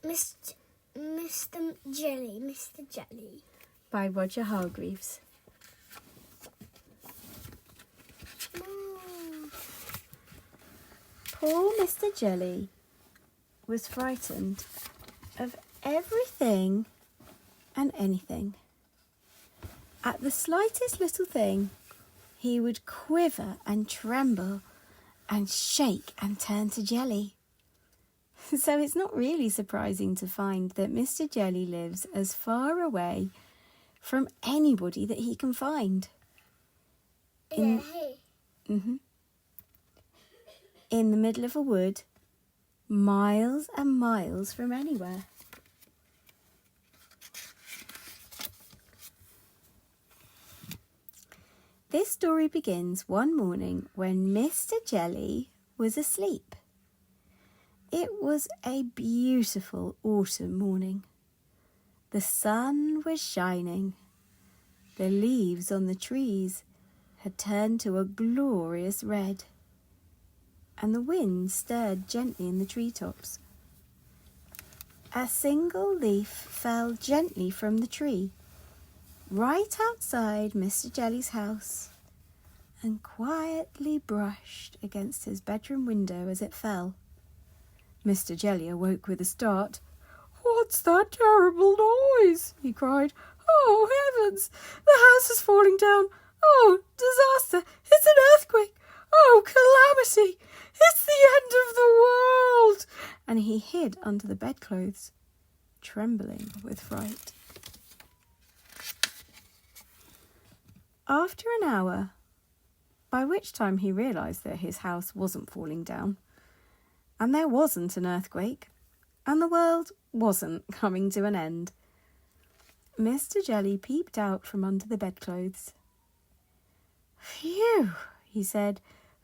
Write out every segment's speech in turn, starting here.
Mr. Jelly. By Roger Hargreaves. Poor Mr. Jelly was frightened of everything and anything. At the slightest little thing, he would quiver and tremble and shake and turn to jelly. So it's not really surprising to find that Mr. Jelly lives as far away from anybody that he can find. In the middle of a wood, miles and miles from anywhere. This story begins one morning when Mr. Jelly was asleep. It was a beautiful autumn morning. The sun was shining. The leaves on the trees had turned to a glorious red, and the wind stirred gently in the treetops. A single leaf fell gently from the tree, right outside Mr. Jelly's house, and quietly brushed against his bedroom window as it fell. Mr. Jelly awoke with a start. "What's that terrible noise?" he cried. "Oh, heavens! The house is falling down! Oh, disaster! It's an earthquake! Oh, calamity! It's the end of the world!" And he hid under the bedclothes, trembling with fright. After an hour, by which time he realised that his house wasn't falling down, and there wasn't an earthquake, and the world wasn't coming to an end, Mr. Jelly peeped out from under the bedclothes. "Phew," he said.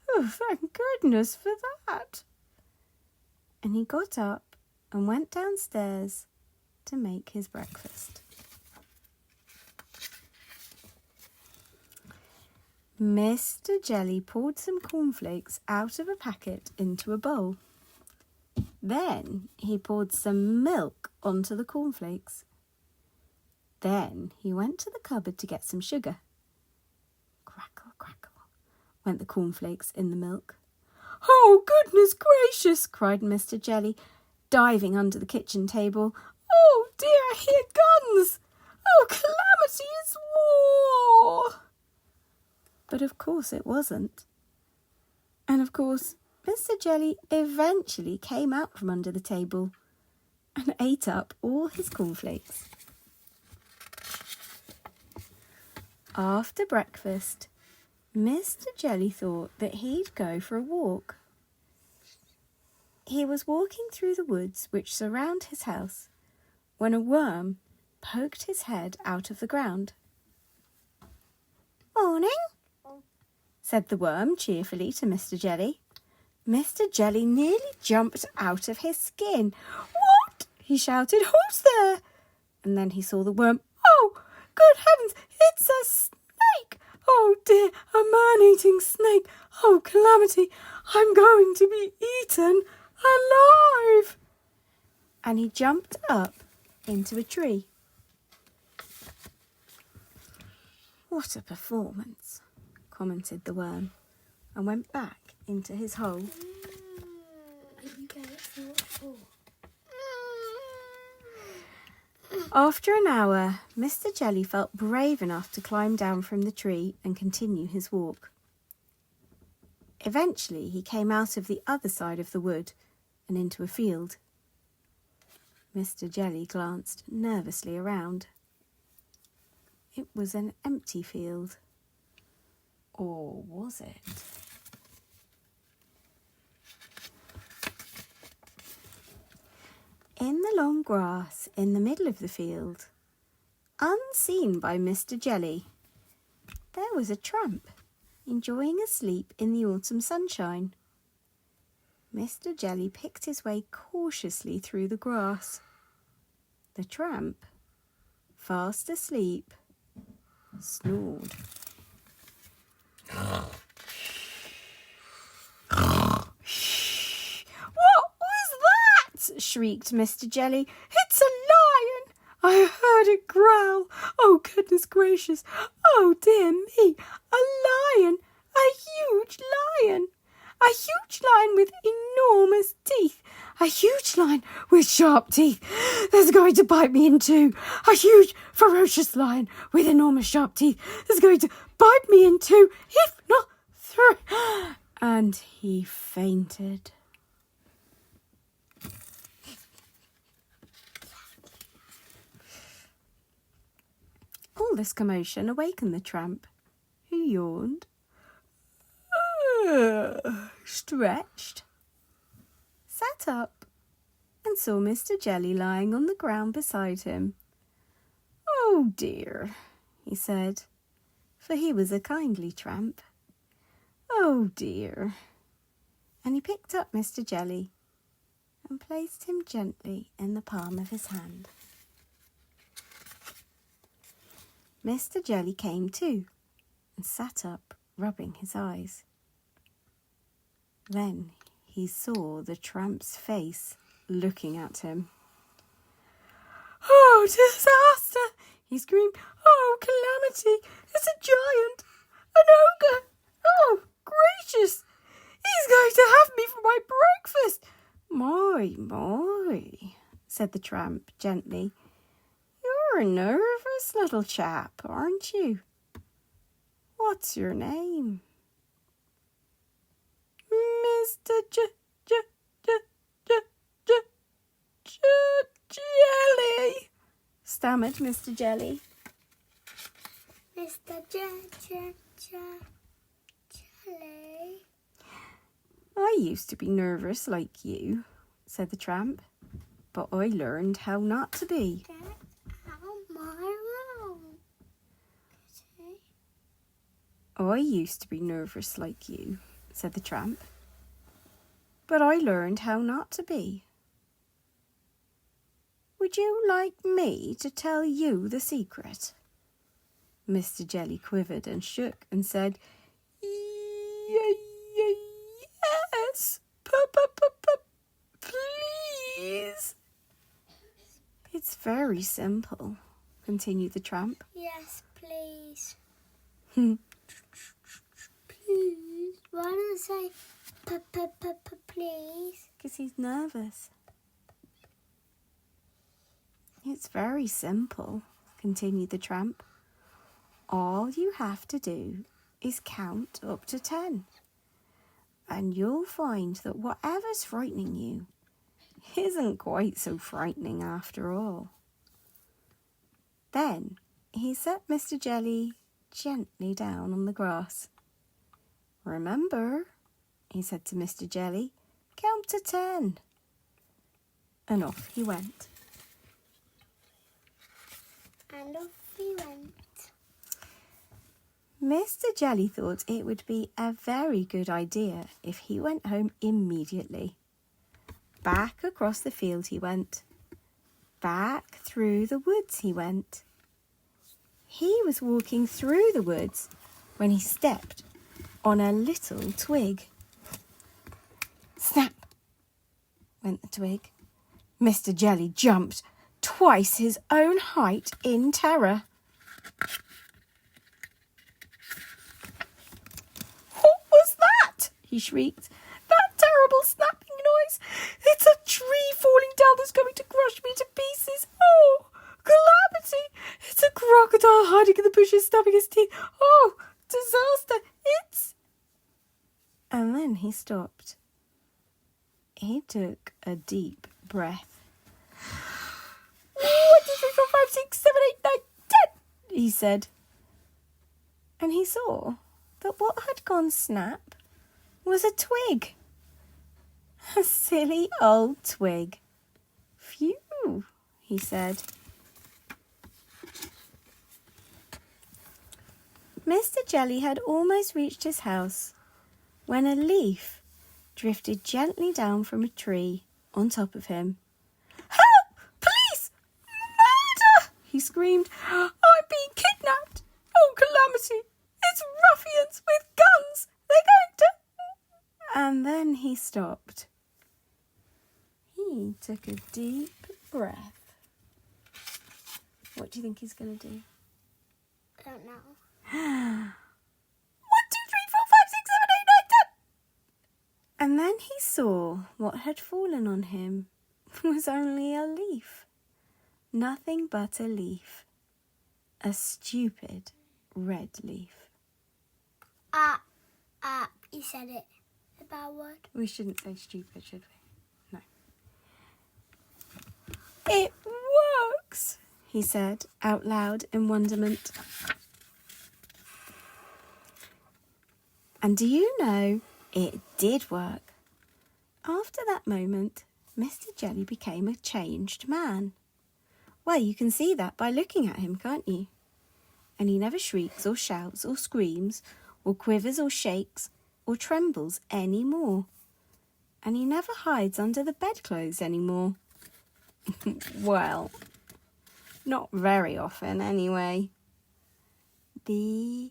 "Oh, thank goodness for that." And he got up and went downstairs to make his breakfast. Mr. Jelly poured some cornflakes out of a packet into a bowl. Then he poured some milk onto the cornflakes. Then he went to the cupboard to get some sugar. Crackle, crackle, went the cornflakes in the milk. "Oh, goodness gracious!" cried Mr. Jelly, diving under the kitchen table. "Oh dear, here guns! Oh, calamity, it's war!" But of course it wasn't. And of course Mr. Jelly eventually came out from under the table and ate up all his cornflakes. After breakfast, Mr. Jelly thought that he'd go for a walk. He was walking through the woods which surround his house when a worm poked his head out of the ground. "Morning," said the worm cheerfully to Mr. Jelly. Mr. Jelly nearly jumped out of his skin. "What?" he shouted. "Who's there?" And then he saw the worm. "Oh, good heavens, it's a snake! Oh dear, a man-eating snake! Oh, calamity, I'm going to be eaten alive!" And he jumped up into a tree. "What a performance," commented the worm, and went back into his hole. After an hour, Mr. Jelly felt brave enough to climb down from the tree and continue his walk. Eventually, he came out of the other side of the wood and into a field. Mr. Jelly glanced nervously around. It was an empty field. Or was it? In the long grass in the middle of the field, unseen by Mr. Jelly, there was a tramp enjoying a sleep in the autumn sunshine. Mr. Jelly picked his way cautiously through the grass. The tramp, fast asleep, snored. "What was that?" shrieked Mr. Jelly. "It's a lion! I heard it growl. Oh, goodness gracious! Oh, dear me! A lion! A huge lion! A huge lion with enormous teeth! A huge lion with sharp teeth that's going to bite me in two! A huge, ferocious lion with enormous sharp teeth that's going to bite me in two, if not three!" And he fainted. All this commotion awakened the tramp, who yawned, stretched, sat up, and saw Mr. Jelly lying on the ground beside him. "Oh dear," he said, for he was a kindly tramp. "Oh dear." And he picked up Mr. Jelly and placed him gently in the palm of his hand. Mr. Jelly came too and sat up, rubbing his eyes. Then he saw the tramp's face looking at him. "Oh, disaster!" he screamed. "Oh, calamity! It's a giant! An ogre! Oh, gracious! He's going to have me for my breakfast!" My," said the tramp gently. "You're a nervous little chap, aren't you? What's your name?" "Mr. Jelly," stammered Mr. Jelly. Mr. Jelly. "I used to be nervous like you," said the tramp, "but I learned how not to be." How my wrong? "I used to be nervous like you," said the tramp, "but I learned how not to be. Would you like me to tell you the secret?" Mr. Jelly quivered and shook and said, "Yes, please." "It's very simple," continued the tramp. Yes, please. "Please." Please. Why does it say please? Because he's nervous. "It's very simple," continued the tramp. "All you have to do is count up to 10. And you'll find that whatever's frightening you isn't quite so frightening after all." Then he set Mr. Jelly gently down on the grass. "Remember," he said to Mr. Jelly, "count to 10. And off he went. And off he went. Mr. Jelly thought it would be a very good idea if he went home immediately. Back across the field he went. Back through the woods he went. He was walking through the woods when he stepped on a little twig. Snap went the twig. Mr. Jelly jumped twice his own height in terror. "What was that?" he shrieked. "That terrible snapping noise! It's a tree falling down that's going to crush me to pieces! Oh, calamity! It's a crocodile hiding in the bushes, snapping his teeth! Oh, disaster! It's..." And then he stopped. He took a deep breath. 1, 2, 3, 4, 5, 6, 7, 8, 9, 10, he said. And he saw that what had gone snap was a twig. A silly old twig. "Phew," he said. Mr. Jelly had almost reached his house when a leaf drifted gently down from a tree on top of him. "Help! Police! Murder!" he screamed. "I'm being kidnapped! Oh, calamity! It's ruffians with guns! They're going to..." And then he stopped. He and took a deep breath. What do you think he's going to do? I don't know. 1, 2, 3, 4, 5, 6, 7, 8, 9, 10. And then he saw what had fallen on him was only a leaf. Nothing but a leaf. A stupid red leaf. You said it. A bad word. We shouldn't say stupid, should we? No. It works, he said out loud in wonderment. And do you know, it did work. After that moment, Mr. Jelly became a changed man. Well, you can see that by looking at him, can't you? And he never shrieks or shouts or screams or quivers or shakes or trembles any more. And he never hides under the bedclothes anymore. Well, not very often anyway. The